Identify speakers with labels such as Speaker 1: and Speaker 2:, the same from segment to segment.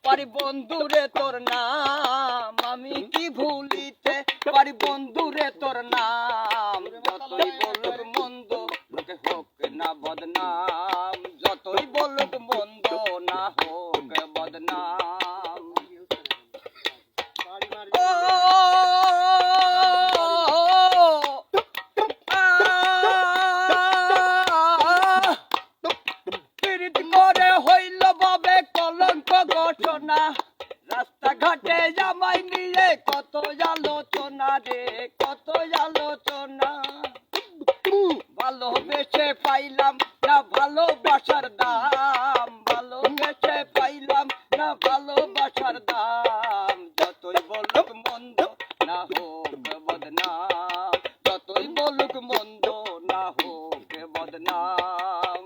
Speaker 1: পারি বন্ধুরে তোর নাম, আমি কি ভুলিতে পারি বন্ধুরে তোর নাম। যতই বলুক মন্দ লোকে হোক না বদনাম, যতই বলুক মন্দ না হোক বদনাম। ও রাস্তাঘাটে জামাই নিয়ে কত আলোচনা রে, কত আলোচনা। ভালোবেসে পাইলাম না ভালোবাসার দাম, ভালোবেসে পাইলাম না ভালোবাসার দাম। যতই বলুক মন্দ না হোক বদনাম, যতই বলুক মন্দ না হোক বদনাম।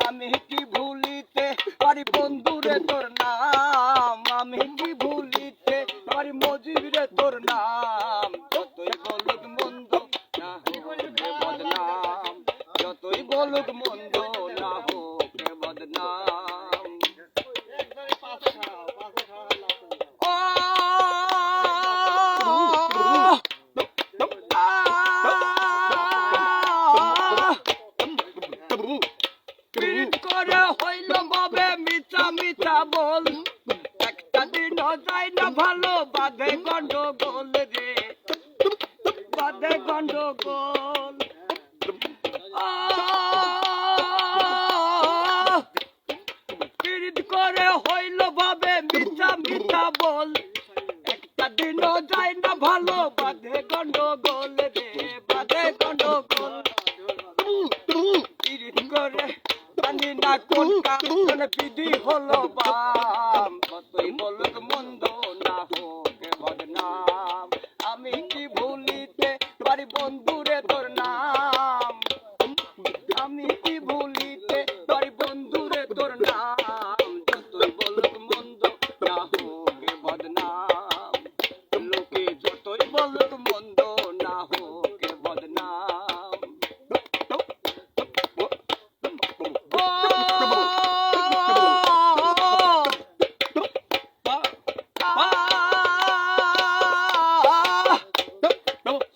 Speaker 1: আমি কি ভুলিতে পারি বন্ধুরে তোর নাম, আমি কি ভুলিতে পারি মজিবরে তোর নাম। যতই বলুক মন্দ না হোক বদনাম, যতই বলুক মন্দ না হোক বদনাম। করে হইল বাবে মিথ্যা মিথ্যা বল, একটা দিন যায় না ভালো বাঁধে গন্ডগোল রে, বাঁধে গন্ডগোল। করে হইল বাবে মিথ্যা মিথ্যা বল, একটা দিন যায় না ভালো বাঁধে গন্ডগোল রে, বাঁধে গন্ডগোল। করে জানি না কোনটা কোন বিধি হলো বাম, কতই বলুক মন্দ না হোক বদনাম। আমি কি ভুলিতে পারি বন্ধুরে তোর নাম, আমি কি ভুলিতে পারি বন্ধুরে তোর নাম। যতই বলুক মন্দ না হোক বদনাম, লোকে যতই বলুক মন্দ না হোক বদনাম।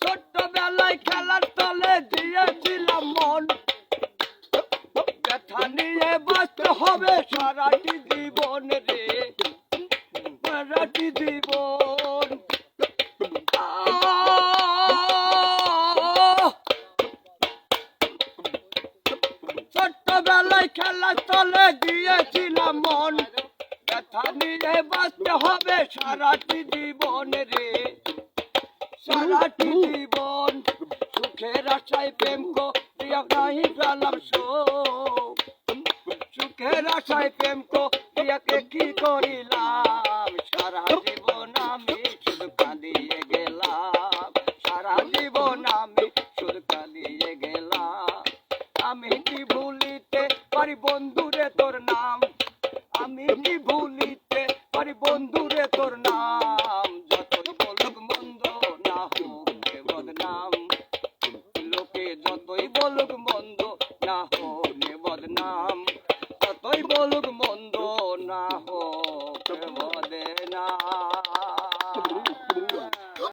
Speaker 1: ছোট্টবেলায় খেলার তলে দিয়েছিলাম মন, ব্যথা নিয়ে বাঁচতে হবে সারাটি জীবন রে, সারাটি জীবন। ছোট্টবেলায় খেলার তলে দিয়েছিলাম মন, ব্যথা নিয়ে বাঁচতে হবে সারাটি জীবন রে, সারাটি জীবন। সুখের আশায় প্রেম করিয়া নাই পেলাম সুখ, সুখের আশায় প্রেম করিয়াকে কি করিলাম। সারা জীবন আমি শুধু কাঁদিয়ে গেলাম, সারা জীবন আমি শুধু কাঁদিয়ে গেলাম। আমি কি ভুলিতে পারি বন্ধুরে তোর নাম, আমি কি ভুলিতে পারি বন্ধুরে তোর নাম। যতই বলুক মন্দ না হোক বদনাম, লোকে যতই বলুক